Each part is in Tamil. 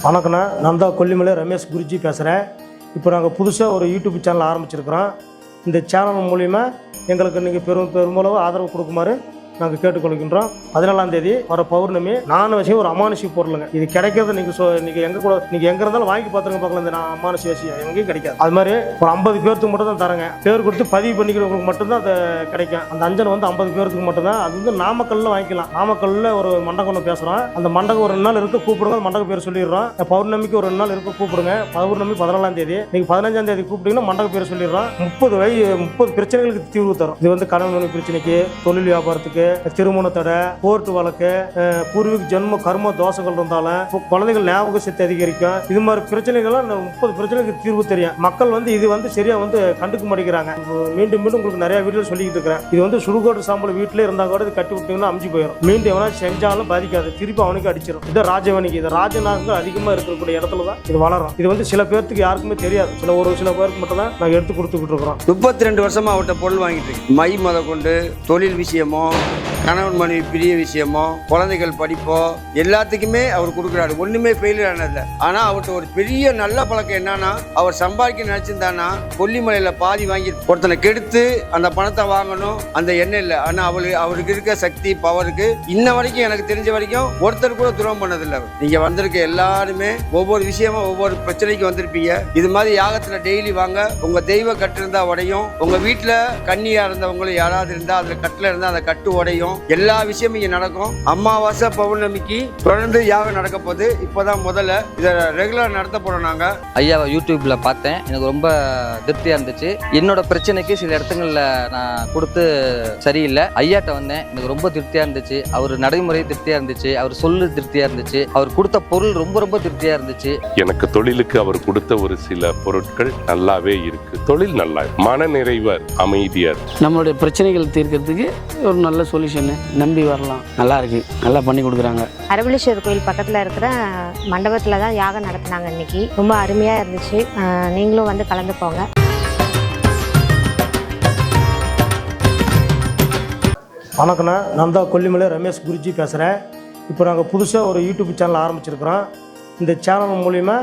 வணக்கண்ணா, நான் தான் கொல்லிமலை ரமேஷ் குருஜி பேசுகிறேன். இப்போ நாங்கள் புதுசாக ஒரு யூடியூப் சேனல் ஆரம்பிச்சிருக்கிறோம். இந்த சேனல் மூலிமா எங்களுக்கு நீங்கள் பெருமளவு ஆதரவு கொடுக்குமாறு நாங்கள் கேட்டுக்கொள்கின்றோம். 14ஆம் தேதி வர பௌர்ணமி நான்வசியம் ஒரு அமானுஷி பொருளுங்க. இது கிடைக்கிறது நீங்கள் எங்கே கூட நீங்கள் எங்கே இருந்தாலும் வாங்கி பார்த்துருங்க பார்க்கலாம். இந்த அமானுஷி விஷயம் எங்கேயும் கிடைக்காது. அது மாதிரி ஒரு 50 பேருக்கு மட்டும் தான் தரேங்க. பேர் கொடுத்து பதிவு பண்ணிக்கிறவங்களுக்கு மட்டும்தான் அது கிடைக்கும். அந்த அஞ்சல் வந்து 50 பேருக்கு மட்டும்தான். அது வந்து நாமக்கல்லில் வாங்கிக்கலாம். நாமக்கல்லில் ஒரு மண்டபம் ஒன்று பேசுகிறோம். அந்த மண்டபம் ஒரு 2 நாள் இருக்க கூப்பிடுங்க. அந்த மண்டபம் பேர் சொல்லிடுறோம். பௌர்ணமிக்கு ஒரு 2 நாள் இருக்க கூப்பிடுங்க. பௌர்ணமி 14ஆம் தேதி. நீங்கள் 15ஆம் தேதி கூப்பிட்டீங்கன்னா மண்டபம் பேர் சொல்லிடுறோம். 30 பிரச்சனைகளுக்கு தீர்வு தரும். இது வந்து கடன் பிரச்சனைக்கு, தொழில் வியாபாரத்துக்கு, திருமண தடை, கோர்ட்டு வழக்கு, பூர்வீக ஜென்ம கர்ம தோஷங்கள் இருந்தாலும் குழந்தைகள் ஞாபக சக்தி அதிகரிக்கும். இது மாதிரி பிரச்சனைகள்லாம் 30 பிரச்சனைக்கு தீர்வு தெரியும். மக்கள் வந்து இது வந்து சரியா வந்து கண்டுக்க மாட்டேங்கிறாங்க. மீண்டும் உங்களுக்கு நிறைய வீட்டில் சொல்லிக்கிட்டு இருக்கிறேன். இது வந்து சுடுகாடு சாம்பல் வீட்டிலே இருந்தா கூட இது கட்டி விட்டீங்கன்னா அமுச்சு போயிடும். மீண்டும் எவனா செஞ்சாலும் பாதிக்காது, திருப்பி அவனுக்கு அடிச்சிடும். இது ராஜவனிக்கு, இது ராஜநாகங்கள் அதிகமாக இருக்கக்கூடிய இடத்துல தான் இது வளரும். இது வந்து சில பேருக்கு யாருக்குமே தெரியாது. சில பேருக்கு மட்டும் தான் நாங்கள் எடுத்து கொடுத்துக்கிட்டு இருக்கிறோம். 32 வருஷமா அவர்கிட்ட பொருள் வாங்கிட்டு இருக்கு. மை முத கொண்டு தொழில் விஷயமோ, கணவன் மனைவி பிரிய விஷயமோ, குழந்தைகள் படிப்போ, எல்லாத்துக்குமே அவர் கொடுக்குறாரு. ஒண்ணுமே ஃபெயிலியர் ஆனதில்லை. ஆனா அவர்கிட்ட ஒரு பெரிய நல்ல பழக்கம் என்னன்னா, அவர் சம்பாதிக்க நினைச்சிருந்தானா கொல்லிமலையில பாதி வாங்கி ஒருத்தனை கெடுத்து அந்த பணத்தை வாங்கணும் அந்த எண்ணம் இல்லை. ஆனா அவருக்கு இருக்க சக்தி பவருக்கு இன்ன வரைக்கும் எனக்கு தெரிஞ்ச வரைக்கும் ஒருத்தர் கூட துரோகம் பண்ணதில்லை. நீங்க வந்திருக்க எல்லாருமே ஒவ்வொரு விஷயமா ஒவ்வொரு பிரச்சனைக்கு வந்திருப்பீங்க. இது மாதிரி யாகத்துல டெய்லி வாங்க. உங்க தெய்வ கட்டு இருந்தா உடையும். உங்க வீட்டுல கன்னியா இருந்தவங்களும் யாராவது இருந்தா அதுல கட்டுல இருந்தா அந்த கட்டு உடையும். எல்லா விஷயமும் இங்க நடக்கும். அமாவாசை பௌர்ணமிக்கு தொடர்ந்து யாகம் நடக்க போகுது. இப்பதான் முதல்ல இதை ரெகுலர் நடத்த போறோம். நாங்க ஐயாவை யூடியூப்ல பார்த்தேன். எனக்கு ரொம்ப திருப்தியா இருந்துச்சு. என்னோட பிரச்சனைக்கு சில இடத்துங்கள்ல நான் கொடுத்து சரியில்லை. ஐயாட்ட வந்தேன், எனக்கு ரொம்ப திருப்தியா இருந்துச்சு. அவர் நடைமுறை திருப்தியா இருந்துச்சு, அவர் சொல்லு திருப்தியா இருந்துச்சு, அவர் கொடுத்த பொருள் ரொம்ப திருப்தியா இருந்துச்சு. எனக்கு தொழிலுக்கு அவர் கொடுத்த ஒரு சில பொருட்கள் நல்லாவே இருக்கு. தொழில் நல்லா, மன நிறைவர், அமைதியார். நம்மளுடைய பிரச்சனைகள் தீர்க்கிறதுக்கு ஒரு நல்ல சொல்யூஷன். நம்பி வரலாம். நல்லா இருக்கு, நல்லா பண்ணி கொடுக்குறாங்க. அரவலீஸ்வரர் கோயில் பக்கத்தில் இருக்கிற மண்டபத்தில் தான் யாகம் நடத்தினாங்க இன்னைக்கு. ரொம்ப அருமையாக இருந்துச்சு. நீங்களும் வந்து கலந்து போங்க. வணக்கண்ணா, நான் தான் கொல்லிமலை ரமேஷ் குருஜி பேசுகிறேன். இப்போ நாங்கள் புதுசாக ஒரு யூடியூப் சேனல் ஆரம்பிச்சிருக்கிறோம். இந்த சேனல் மூலிமா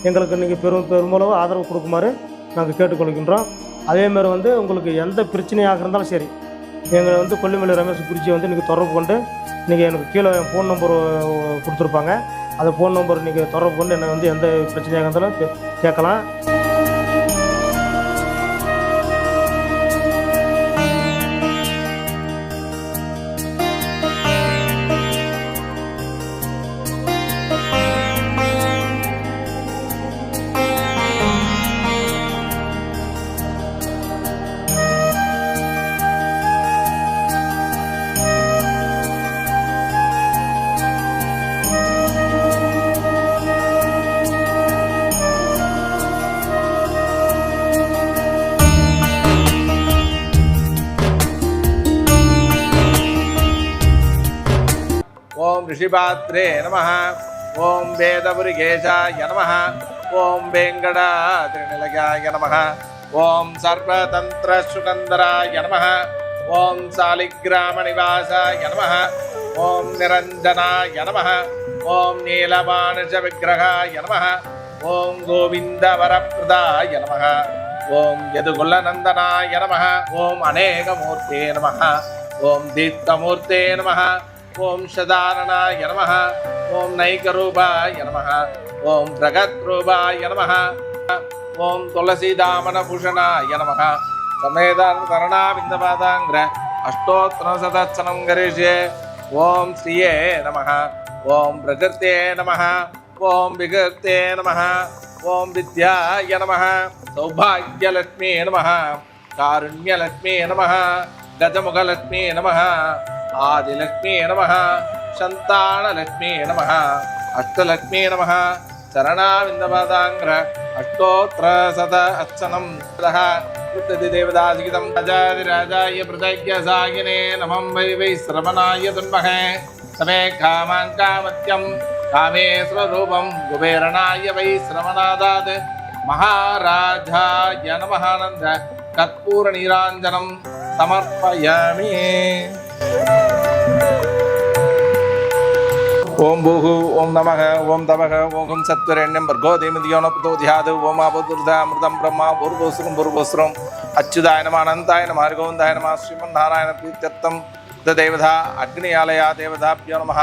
எங்களுக்கு நீங்கள் பெருமளவு ஆதரவு கொடுக்குமாறு நாங்கள் கேட்டுக்கொள்கின்றோம். அதேமாதிரி வந்து உங்களுக்கு எந்த பிரச்சனையாக இருந்தாலும் சரி, எங்களை வந்து கொல்லிமலை ரமேஷ் குருஜி வந்து நீங்கள் தொடர்பு கொண்டு, நீங்கள் எனக்கு கீழே ஃபோன் நம்பர் கொடுத்துருப்பாங்க. அந்த ஃபோன் நம்பர் நீங்கள் தொடர்பு கொண்டு என்னை வந்து எந்த பிரச்சனையாக இருந்தாலும் கேட்கலாம். ஓம் ரிஷிபாத்ரே நமஹ. ஓம் வேதபுரிகேஷாய நமஹ. ஓம் வேங்கடாத்ரிநிலயாய நமஹ. ஓம் சர்வதந்திர சுகந்தராய நமஹ. ஓம் சாலிகிராமநிவாசாய நமஹ. ஓம் நிரஞ்சனாய நமஹ. ஓம் நீலமானுஷ விக்கிரகாய நமஹ. ஓம் கோவிந்தவரப்ரதாய நமஹ. ஓம் யதுகுலநந்தனாய நமஹ. ஓம் அநேகமூர்த்தே நமஹ. ஓம் தீப்தமூர்த்தே நமஹ. ஓம் சதாரணாய நமஹ. ஓம் நைகரூபாய நமஹ. ஓம் பிரகத்ரூபாய நமஹ. ஓம் துளசிதாமனபூஷணாய நமஹ. சமேதான சரணாவிந்தபாதாங்கிர அஷ்டோத்திரசதச்சனம் கரிஷ்யே. ஓம் ஸ்ரீயே நமஹ. ஓம் பிரகிருத்தே நமஹ. ஓம் விகிருத்தே நமஹ. ஓம் வித்யாய நமஹ. சௌபாக்யலட்சுமே நமஹ. காருண்யலட்சுமே நமஹ. கஜமுகலட்சுமே நமஹ. ஆதிலக்ஷ்மீ நமஹ. சந்தானலக்ஷ்மீ நமஹ. அஷ்டலக்ஷ்மீ நமஹ. சரணாவிந்தபாதாங்கிர அஷ்டோத்திரசத அர்ச்சனம் தேவதாசிகிதம் ராஜாதிராஜாய பிரதக்யசாயினே நமம் வை ஸ்ரவணாய துன்மஹே. சமே காமான் காமத்யம் காமேஸ்வரூபம் குபேரணாய வை ஸ்ரவணாதாத் மகாராஜாய நமஹானந்த கற்பூர நீராஞ்சனம் சமர்ப்பயாமி. ஓம் பூஹு ஓம் நமக ஓம் தமக ஓம் சத்வரண்யம் பர்கோ தேமிதியோன புதோதியாது ஓம் ஆபதுர்தாமிருதம் பிரம்மா பூர்வோஸ்ரம் அச்சுதாய நம அனந்தாய நம ஹரிகோந்தாய நம ஸ்ரீமன் நாராயண பிரீத்யர்த்தம் தேவதா அக்னியாலயா தேவதாபியோ நம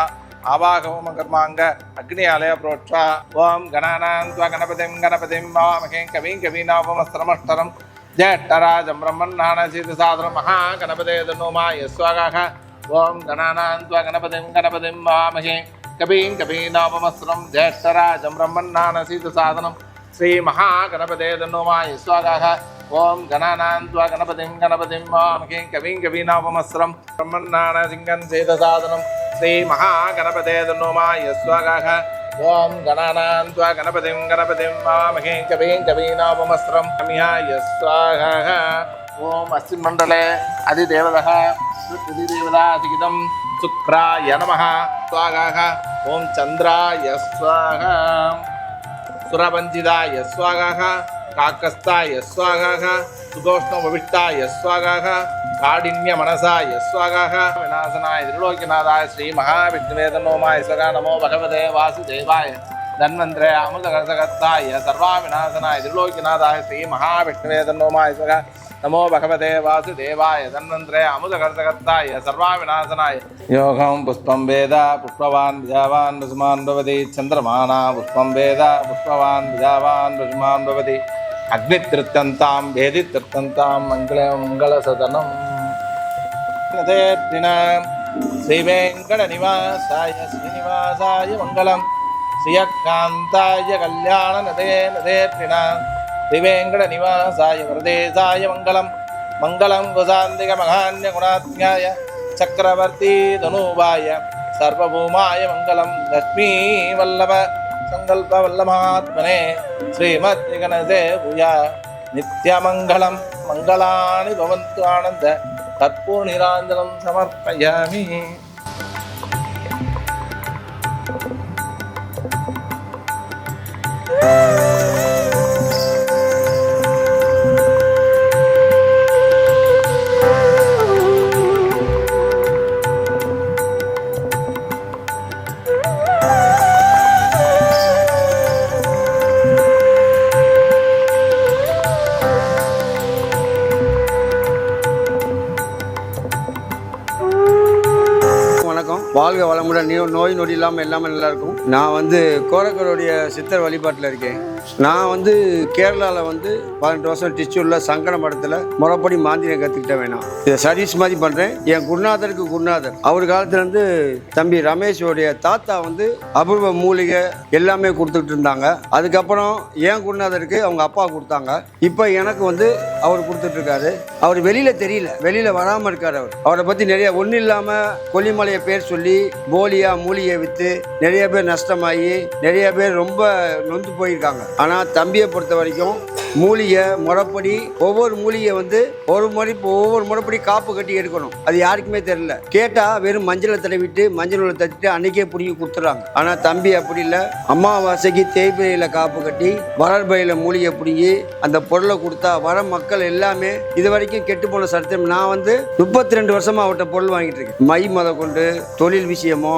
ஆவாகோம கர்மாங்க அக்னியாலய புரோட்சா ஓம் கணானாந்த்வா கணபதிம் வாமகே கவீம் கவீனாபமஸ்திரமஷ்டரம் ஜேஷ்டராஜம் பிரம்மன்னானசீத சாதனம் மகா கணபதே தன்னோமாய ஸ்வாகாக ஓம் கணானாந்த்வா கணபதிம் வாமகே கவீம் கவீனாபமஸ்திரம் ஜேஷ்டராஜம் பிரம்மன்னானசீத சாதனம் ஸ்ரீ மகா கணபதே தன்னோமாய ஸ்வாகாக ஓம் கணானாந்த்வா கணபதிம் வாமகே கவீம் கவீனாபமஸ்திரம் பிரம்மன்னானசிங்கன் சேத சாதனம் ஸ்ரீ மகா கணபதே தன்னோமாய ஸ்வாகாக ஓம் கணானாந்த்வா கணபதிம் வாமகே கவீம் கவீனாபமஸ்திரம் கமியாய ஸ்வாகாக ஓம் அஸ்மின் மண்டலே அதிதேவதः அதிதேவதாதிகிதம் சுக்ராய நமः ஸ்வாகாக ஓம் சந்திராய ஸ்வாகா சுரபஞ்சிதாய ஸ்வாகாக காக்கஸ்தாய ஸ்வாகாக சுகோஷ்ணவவிஷ்டாய ஸ்வாகாக காடின்ய மனசாய ஸ்வாகாக விநாசனாய திருலோக்கியநாதாய ஸ்ரீ மகாவிஷ்ணுவே தன்னோமாய ஸ்வகா நமோ பகவதே வாசுதேவாய தன்வந்திரே அமிர்தகர்த்தகர்த்தாய சர்வா விநாசனாய திருலோக்கியநாதாய ஸ்ரீ மகாவிஷ்ணுவே தன்னோமாய ஸ்வகா நமோ பகவதே வாசுதேவாய தன்வந்திரே அமுதகர்த்தகர்த்தாய சர்வா விநாசனாய யோகம் புஷ்பம் வேத புஷ்பவான் விஜாவான் பசுமான் பவதி சந்திரமானா புஷ்பம் வேத புஷ்பவான் விஜாவான் பசுமான் பவதி அக்னித்ருத்தந்தாம் வேதித்ருத்தந்தாம் மங்களசதனம் ஸ்ரீவேங்கட நிவாசாய ஸ்ரீனிவாசாய மங்களம் ஸ்ரீயகாந்தாய கல்யாண நதேர்த்தினா ஸ்ரீவேங்கட நிவாசாய வரதேசாய மங்களம் மங்களம் குசாந்திக மகான்ய குணாத்யாய சக்கரவர்த்தி தனூபாய சர்வபூமாய மங்களம் லக்ஷ்மீ வல்லப சங்கல்ப வல்லமாத்மனே ஸ்ரீமத் கணதே பூயா நித்யமங்கலம் மங்களானி பவந்து ஆனந்த கற்பூர்ணிராஞ்சனம் சமர்ப்பயாமி. வணக்கம், வாழ்க வளமுடன், நோய் நொடி இல்லாமல் எல்லாமே நல்லா இருக்கும். நான் கோரக்கருடைய சித்தர் வழிபாட்டில் இருக்கேன். நான் கேரளாவில் 18 வருஷம் டிச்சூரில் சங்கட மடத்தில் முறைப்படி மாந்திரியம் கற்றுக்கிட்ட வேணாம். இதை சர்வீஸ் மாதிரி பண்ணுறேன். என் குருநாதருக்கு குருநாதர் அவர் காலத்துலேருந்து தம்பி ரமேஷோடைய தாத்தா அபூர்வ மூலிகை எல்லாமே கொடுத்துக்கிட்டு இருந்தாங்க. அதுக்கப்புறம் என் குருநாதருக்கு அவங்க அப்பா கொடுத்தாங்க. இப்போ எனக்கு அவர் கொடுத்துட்ருக்காரு. அவர் வெளியில் தெரியல, வெளியில் வராமல் இருக்கார். அவரை பற்றி நிறைய ஒன்றும் இல்லாமல் கொல்லிமலையை பேர் சொல்லி போலியா மூலிகை விற்று நிறைய பேர் நஷ்டமாகி நிறைய பேர் ரொம்ப நொந்து போயிருக்காங்க. ஆனால் தம்பியை பொறுத்த வரைக்கும் மூலிகை முறைப்படி ஒவ்வொரு மூலிகை ஒவ்வொரு முறைப்படி காப்பு கட்டி எடுக்கணும். அது யாருக்குமே தெரியல. கேட்டால் வெறும் மஞ்சளை தடவிட்டு மஞ்சள் உள்ள தட்டிட்டு அன்னைக்கே பிடிங்கி கொடுத்துட்றாங்க. ஆனால் தம்பி அப்படி இல்லை. அமாவாசைக்கு தேய்பிரையில் காப்பு கட்டி வளர்பையில் மூலிகை பிடிங்கி அந்த பொருளை கொடுத்தா வர மக்கள் எல்லாமே இது வரைக்கும் கெட்டு போன சரித்திரம். நான் 32 வருஷமாக அவர்கிட்ட பொருள் வாங்கிட்டு இருக்கேன். மை முத கொண்டு தொழில் விஷயமோ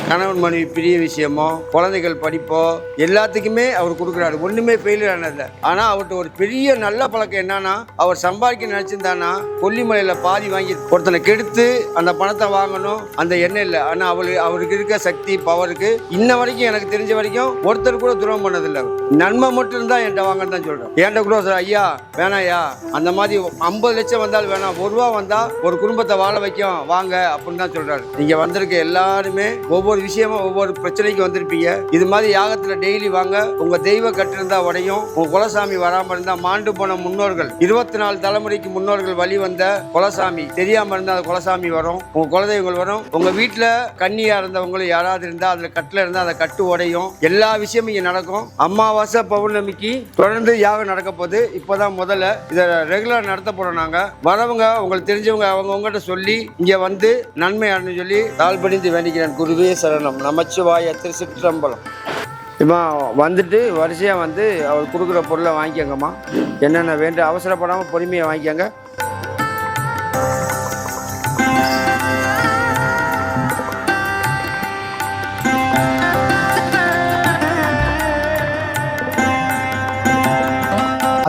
கணவன் மனைவி பிரிய விஷயமோ குழந்தைகள் படிப்போ எல்லாத்துக்குமே அவர் கொடுக்குறாரு. ஒன்றுமே ஃபெயிலியர் ஆனதில்லை. ஆனால் அவர்கிட்ட ஒரு பெரிய நல்ல பழக்கம் என்னன்னா, அவர் சம்பாதிக்க நினச்சிருந்தானா கொல்லிமலையில் பாதி வாங்கி ஒருத்தனை கெடுத்து அந்த பணத்தை வாங்கணும் அந்த எண்ணம் இல்லை. ஆனால் அவருக்கு இருக்க சக்தி பவருக்கு இன்ன வரைக்கும் எனக்கு தெரிஞ்ச வரைக்கும் ஒருத்தர் கூட துரோகம் பண்ணதில்லை. நன்மை மட்டும் இருந்தால் என்கிட்ட வாங்கன்னு தான் சொல்கிறேன். என்கிட்ட கூட சார் ஐயா வேணாயா அந்த மாதிரி 50 லட்சம் வந்தாலும் வேணாம், 1 ரூபா வந்தால் ஒரு குடும்பத்தை வாழ வைக்கும் வாங்க அப்படின்னு தான் சொல்கிறாரு. நீங்கள் வந்திருக்க எல்லாருமே ஒவ்வொரு விஷயமா ஒவ்வொரு பிரச்சனைக்கு வந்திருப்பீங்க. இது மாதிரி யாகத்தில் டெய்லி வாங்க. உங்கள் தெய்வ கட்டிருந்தா உடையும், உங்கள் குலசாமி வராமல் இருந்தால் மாண்டு போன முன்னோர்கள் 24 தலைமுறைக்கு முன்னோர்கள் வழி வந்த குலசாமி தெரியாமல் இருந்தால் அந்த குலசாமி வரும், உங்கள் குலதெய்வங்கள் வரும். உங்கள் வீட்டில் கன்னியா இருந்தவங்களும் யாராவது இருந்தால் அதில் கட்டில் இருந்தால் அந்த கட்டு உடையும். எல்லா விஷயமும் இங்கே நடக்கும். அமாவாசை பௌர்ணமிக்கு தொடர்ந்து யாகம் நடக்க போகுது. இப்போதான் முதல்ல இதை ரெகுலர் நடத்த போறோம். நாங்கள் வரவங்க உங்களுக்கு தெரிஞ்சவங்க அவங்ககிட்ட சொல்லி இங்கே நன்மை அடைன்னு சொல்லி தாழ்பணிந்து வேண்டிக்கிறேன். குருவே சரணம், நமச்சிவாய, திருச்சிற்றம்பலம். இப்போ வந்துட்டு வரிசையாக அவர் கொடுக்குற பொருளை வாங்கிக்கோங்கம்மா. என்னென்ன வேண்டும் அவசரப்படாமல் பொறுமையாக வாங்கிக்கோங்க.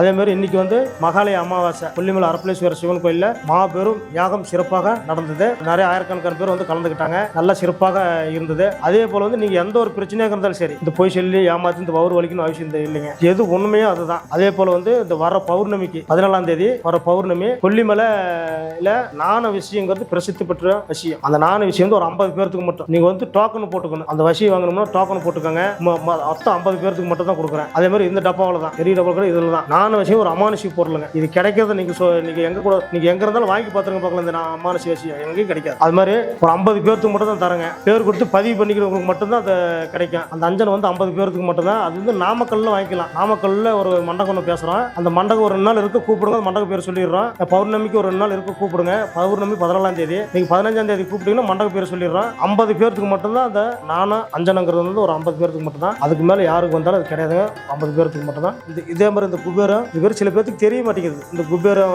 அதேமாதிரி இன்னைக்கு வந்து மகாலய அமாவாசை கொல்லிமலை அரப்பளேஸ்வரர் சிவன் கோயிலில் மாபெரும் யாகம் சிறப்பாக நடந்தது. நிறைய ஆயிரக்கணக்கான பேர் வந்து கலந்துக்கிட்டாங்க. நல்லா சிறப்பாக இருந்தது. அதே போல் வந்து நீங்கள் எந்த ஒரு பிரச்சனையாக இருந்தாலும் சரி, இந்த பொய் சொல்லி ஏமாற்றி இந்த வவுறு வலிக்கணும் அவசியம் இல்லைங்க. எது உண்மையோ அதுதான். அதே போல் வந்து இந்த வர பௌர்ணமிக்கு 14ஆம் தேதி வர பௌர்ணமி கொல்லிமலையில் நாண விஷயங்கிறது பிரசித்தி பெற்ற விஷயம். அந்த நாண விஷயம் வந்து ஒரு 50 பேருக்கு மட்டும் நீங்கள் வந்து டோக்கன் போட்டுக்கணும். அந்த விஷயம் வாங்கணும்னா டோக்கன் போட்டுக்கோங்க. மொத்தம் 50 பேருக்கு மட்டும் தான் கொடுக்குறேன். அதே மாதிரி இந்த டப்பாவில் தான், பெரிய டப்பா இதில் தான். நாண விஷயம் ஒரு அமானுஷி பொருளுங்க. இது கிடைக்கிறத நீங்கள் எங்கே கூட நீங்கள் எங்கே இருந்தாலும் வாங்கி பார்த்துருங்க பார்க்கலாம். இந்த அமானுஷி விஷயம் எங்கேயும் கிடைக்காது. அது மாதிரி ஒரு 50 பேருக்கு மட்டும் தான் தரங்க. பேர் கொடுத்து பதிவு பண்ணிக்கிறவங்களுக்கு மட்டும்தான் அது கிடைக்கும். அந்த அஞ்சனை வந்து 50 பேருக்கு மட்டும் தான். அது வந்து நாமக்கல்ல வாங்கிக்கலாம். நாமக்கல்ல ஒரு மண்டபம் பேசுகிறோம். அந்த மண்டபம் ஒரு 2 நாள் இருக்க கூப்பிடுங்க. அந்த மண்டப பேர் சொல்லிடுறோம். பௌர்ணமிக்கு ஒரு 2 நாள் இருக்க கூப்பிடுங்க. பௌர்ணமி 14ஆம் தேதி. நீங்கள் 15ஆம் தேதி கூப்பிட்டீங்கன்னா மண்டப பேர் சொல்லிடுறோம். 50 பேருக்கு மட்டும்தான் அந்த நானும் அஞ்சனங்கிறது வந்து ஒரு 50 பேருக்கு மட்டும் தான். அதுக்கு மேலே யாருக்கு வந்தாலும் அது கிடையாதுங்க. 50 பேருக்கு மட்டும் தான். இதே மாதிரி இந்த குபேரம் இது பேர் சில பேருக்கு தெரிய மாட்டேங்குது. இந்த குபேரம்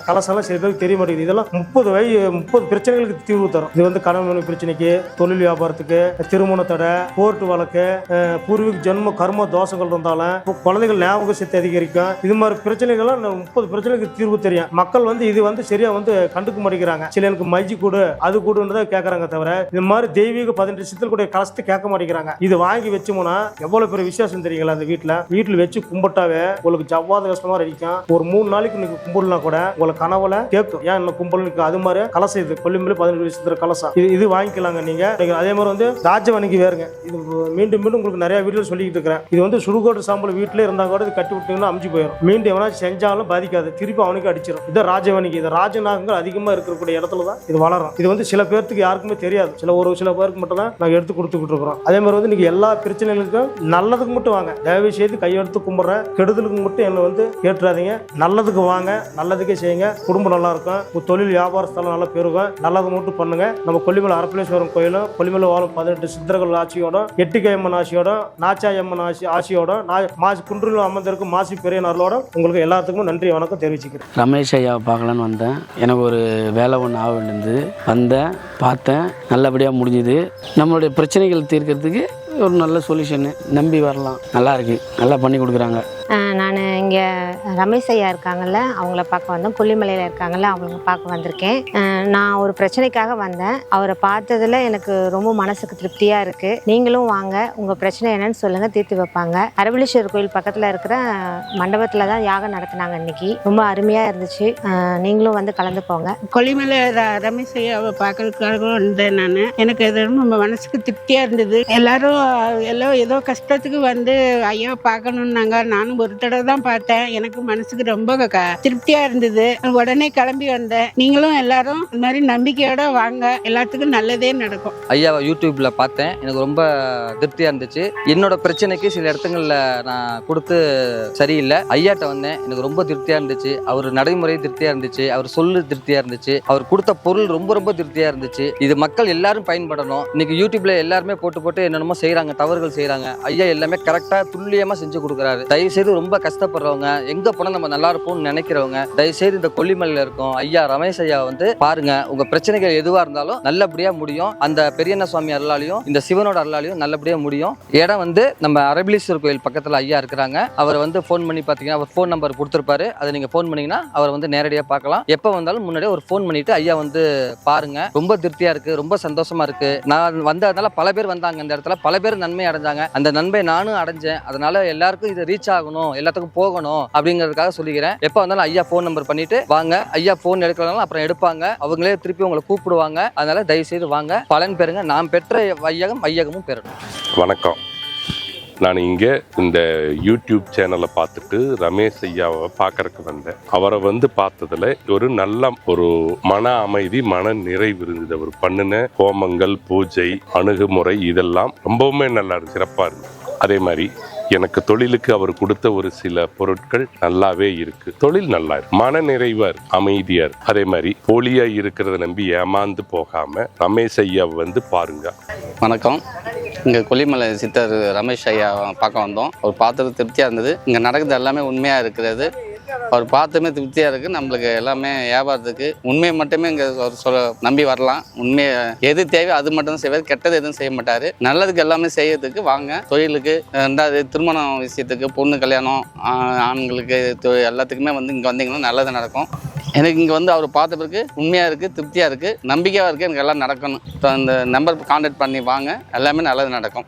கலசெல்லாம் சில பேருக்கு தெரிய மாட்டேங்குது. இதெல்லாம் 30 பிரச்சனைகளுக்கு தீர்வு தரும். இது வந்து கணவன் பிரச்சனைக்கு, தொழில் வியாபாரத்துக்கு, திருமண தடை, கோர்ட்டு வழக்கு, பூர்வீக ஜென்ம கர்ம தோஷங்கள் இருந்தாலும், குழந்தைகள் ஞாபக சக்தி அதிகரிக்கும். இது மாதிரி பிரச்சனைகள்லாம் 30 பிரச்சனைக்கு தீர்வு தெரியும். மக்கள் வந்து இது வந்து சரியா வந்து கண்டுக்க மாட்டேங்கிறாங்க. சில எனக்கு மைஜி கூடு அது கூடுன்றதை கேட்கறாங்க தவிர இது மாதிரி தெய்வீக 18 சித்தல் கூட கலசத்தை கேட்க மாட்டேங்கிறாங்க. இது வாங்கி வச்சோம்னா எவ்வளவு பெரிய விசேஷம் தெரியுங்களா? அந்த வீட்டில் வச்சு கும்பிட்டாவே உங்களுக்கு ஜவ்வாத கஷ்டமா இருக்கும். ஒரு 3 நாளைக்கு நீங்க கும்பிடலாம் கூட உங்களுக்கு கனவுல கேட்கும். ஏன் என்ன கும்பலுக்கு? அது மாதிரி கலசம் இது கொல்லிமலை 18 சித்திர கலசம். இது வாங்கிக்கலாங்க நீங்க. அதே மாதிரி வந்து ராஜவணிக்கு வேறுங்க. இது மீண்டும் உங்களுக்கு நிறைய வீடியோ சொல்லிக்கிட்டு இருக்கிறேன். இது வந்து சுடுகாடு சாம்பல் வீட்டிலே இருந்தா கூட இது கட்டி விட்டீங்கன்னா அமிஞ்சு போயிடும். மீண்டும் எவனா செஞ்சாலும் பாதிக்காது. திருப்பி அவனுக்கு அடிச்சிடும். இது ராஜவணிக்கு. இது ராஜநாகங்கள் அதிகமா இருக்கக்கூடிய இடத்துல தான் இது வளரும். இது வந்து சில பேருக்கு யாருக்குமே தெரியாது. சில பேருக்கு மட்டும் தான் நாங்கள் எடுத்து கொடுத்துக்கிட்டு இருக்கிறோம். அதே மாதிரி வந்து நீங்க எல்லா பிரச்சனைகளுக்கும் நல்லதுக்கு மட்டும் வாங்க. தயவு செய்து கையெடுத்து கும்பிட்ற கெடுதலுக்கு மட்டும் என்னை வந்து கேட்டுறாதீங்க. நல்லதுக்கு வாங்க, நல்லதுக்கே செய்யுங்க. குடும்பம் நல்லா இருக்கும். உங்க தொழில் வியாபார ஸ்தலம் நல்லா பெருகும். நல்லது மட்டும் பண்ணுங்க. நம்ம கொல்லிமலை அரப்பளேஸ்வரம் கோயிலும் கொல்லிமலை வாழும் 18 சித்தர்கள் ஆட்சியோட, எட்டிக்கையம்மன் ஆட்சியோட, நாச்சாயம்மன் ஆட்சியோட, குன்றில் அமர்ந்திருக்கும் மாசி பெரிய நாளோட உங்களுக்கு எல்லாத்துக்கும் நன்றி வணக்கம் தெரிவிச்சுக்கிறேன். ரமேஷ் ஐயாவை பார்க்கலான்னு வந்தேன். எனக்கு ஒரு வேலை ஒன்று ஆக வேண்டியது. வந்தேன், பார்த்தேன், நல்லபடியாக முடிஞ்சுது. நம்மளுடைய பிரச்சனைகள் தீர்க்கிறதுக்கு ஒரு நல்ல சொல்யூஷனு. நம்பி வரலாம். நல்லா இருக்கு. நல்லா பண்ணி கொடுக்குறாங்க. நான் இங்கே ரமேஷ் ஐயா இருக்காங்கல்ல, அவங்கள பார்க்க வந்தேன். கொல்லிமலையில் இருக்காங்கல்ல, அவங்கள பார்க்க வந்திருக்கேன். நான் ஒரு பிரச்சனைக்காக வந்தேன். அவரை பார்த்ததில் எனக்கு ரொம்ப மனசுக்கு திருப்தியாக இருக்குது. நீங்களும் வாங்க, உங்கள் பிரச்சனை என்னன்னு சொல்லுங்கள், தீர்த்து வைப்பாங்க. அரவலீஸ்வரர் கோயில் பக்கத்தில் இருக்கிற மண்டபத்தில் தான் யாகம் நடத்தினாங்க இன்னைக்கு. ரொம்ப அருமையாக இருந்துச்சு. நீங்களும் வந்து கலந்துக்கோங்க. கொல்லிமலை ரமேஷ் ஐயாவை பார்க்கறதுக்காக வந்தேன் நான். எனக்கு அது ரொம்ப மனசுக்கு திருப்தியாக இருந்தது. எல்லாரும் ஏதோ கஷ்டத்துக்கு வந்து ஐயாவை பார்க்கணுன்னாங்க. நானும் ஒரு தடவை தான் பார்த்தேன். எனக்கு மனசுக்கு ரொம்ப திருப்தியாக இருந்தது. உடனே கிளம்பி வந்தேன். நீங்களும் எல்லாரும் இந்த மாதிரி நம்பிக்கையோட வாங்க, எல்லாத்துக்கும் நல்லதே நடக்கும். ஐயாவை யூடியூப்ல பார்த்தேன். எனக்கு ரொம்ப திருப்தியாக இருந்துச்சு. என்னோட பிரச்சனைக்கு சில இடத்துங்களில் நான் கொடுத்து சரியில்லை. ஐயாட்ட வந்தேன். எனக்கு ரொம்ப திருப்தியாக இருந்துச்சு. அவர் நடைமுறை திருப்தியாக இருந்துச்சு. அவர் சொல்லு திருப்தியாக இருந்துச்சு. அவர் கொடுத்த பொருள் ரொம்ப ரொம்ப திருப்தியாக இருந்துச்சு. இது மக்கள் எல்லாரும் பயன்படணும். இன்னைக்கு யூடியூப்ல எல்லாருமே போட்டு என்னென்னமோ செய்கிறாங்க, தவறுகள் செய்கிறாங்க. ஐயா எல்லாமே கரெக்டாக துல்லியமாக செஞ்சு கொடுக்குறாரு. தயவுசெய்து ரொம்ப கஷ்டப்படுறவங்க, எங்கே போனால் நம்ம நல்லா இருப்போம்னு நினைக்கிறவங்க, தயவுசெய்து இந்த கொல்லிமலையில் இருக்கும் ஐயா ரமேஷ் ஐயா வந்து பாருங்க. உங்கள் பிரச்சனைகள் எதுவாக இருந்தாலும் நல்லபடியாக முடியும். அந்த பெரியண்ண சுவாமி அருளாலையும் இந்த சிவனோட அருளாலையும் நல்லபடியாக முடியும். இடம் வந்து நம்ம அரபலீஸ்வரர் கோயில் பக்கத்தில் ஐயா இருக்கிறாங்க. அவரை வந்து ஃபோன் பண்ணி பார்த்தீங்கன்னா அவர் ஃபோன் நம்பர் கொடுத்துருப்பாரு. அதை நீங்கள் ஃபோன் பண்ணிங்கன்னா அவரை வந்து நேரடியாக பார்க்கலாம். எப்போ வந்தாலும் முன்னாடியே ஒரு ஃபோன் பண்ணிவிட்டு ஐயா வந்து பாருங்க. ரொம்ப திருப்தியாக இருக்குது. ரொம்ப சந்தோஷமாக இருக்குது. நான் வந்ததுனால பல பேர் வந்தாங்க. இந்த இடத்துல பல பேர் நன்மை அடைஞ்சாங்க. அந்த நன்மை நானும் அடைஞ்சேன். அதனால எல்லாருக்கும் இது ரீச் ஆகணும், எல்லாத்துக்கும் போகணும் அப்படிங்கிறதுக்காக சொல்லிக்கிறேன். எப்போ வந்தாலும் ஐயா ஃபோன் நம்பர் பண்ணிட்டு வாங்க. ஐயா ஃபோன் எடுக்கிறனால அப்புறம் எடுப்பாங்க. அவங்களே திருப்பி உங்களை கூப்பிடுவாங்க. அதனால தயவு செய்து வாங்க, பலன் பெறுங்க. நான் பெற்ற வையகமும் பெறணும். வணக்கம். நான் இங்கே இந்த யூடியூப் சேனலை பார்த்துட்டு ரமேஷ் ஐயாவை பார்க்கறக்கு வந்தேன். அவரை வந்து பார்த்ததுல ஒரு மன அமைதி, மன நிறைவு இருந்தது. அவர் பண்ணின ஹோமங்கள், பூஜை, அணுகுமுறை இதெல்லாம் ரொம்பவுமே நல்லா இருக்கு, சிறப்பாக இருக்கு. அதே மாதிரி எனக்கு தொழிலுக்கு அவர் கொடுத்த ஒரு சில பொருட்கள் நல்லாவே இருக்கு. தொழில் நல்லா இருக்கு. மன நிறைவர், அமைதியார். அதே மாதிரி போலியா இருக்கிறத நம்பி ஏமாந்து போகாம ரமேஷ் ஐயாவை வந்து பாருங்க. வணக்கம். இங்கே கொல்லிமலை சித்தர் ரமேஷ் ஐயா பார்க்க வந்தோம். அவர் பார்த்தது திருப்தியாக இருந்தது. இங்கே நடக்குது எல்லாமே உண்மையாக இருக்கிறது. அவர் பார்த்துமே திருப்தியாக இருக்குது. நம்மளுக்கு எல்லாமே வியாபாரத்துக்கு உண்மையை மட்டுமே இங்கே அவர் நம்பி வரலாம். உண்மையை எது தேவை அது மட்டும் தான் செய்வார், கெட்டது எதுவும் செய்ய மாட்டார். நல்லதுக்கு எல்லாமே செய்யறதுக்கு வாங்க. தொழிலுக்கு, ரெண்டாவது திருமணம் விஷயத்துக்கு, பொண்ணு கல்யாணம், ஆண்களுக்கு எல்லாத்துக்குமே வந்து இங்கே வந்தீங்கன்னா நல்லது நடக்கும். எனக்கு இங்கே வந்து அவர் பார்த்த பிறகு உண்மையாக இருக்குது, திருப்தியாக இருக்குது, நம்பிக்கையாக இருக்குது. எனக்கு எல்லாம் நடக்கணும். இப்போ அந்த நம்பர் கான்டாக்ட் பண்ணி வாங்க, எல்லாமே நல்லது நடக்கும்.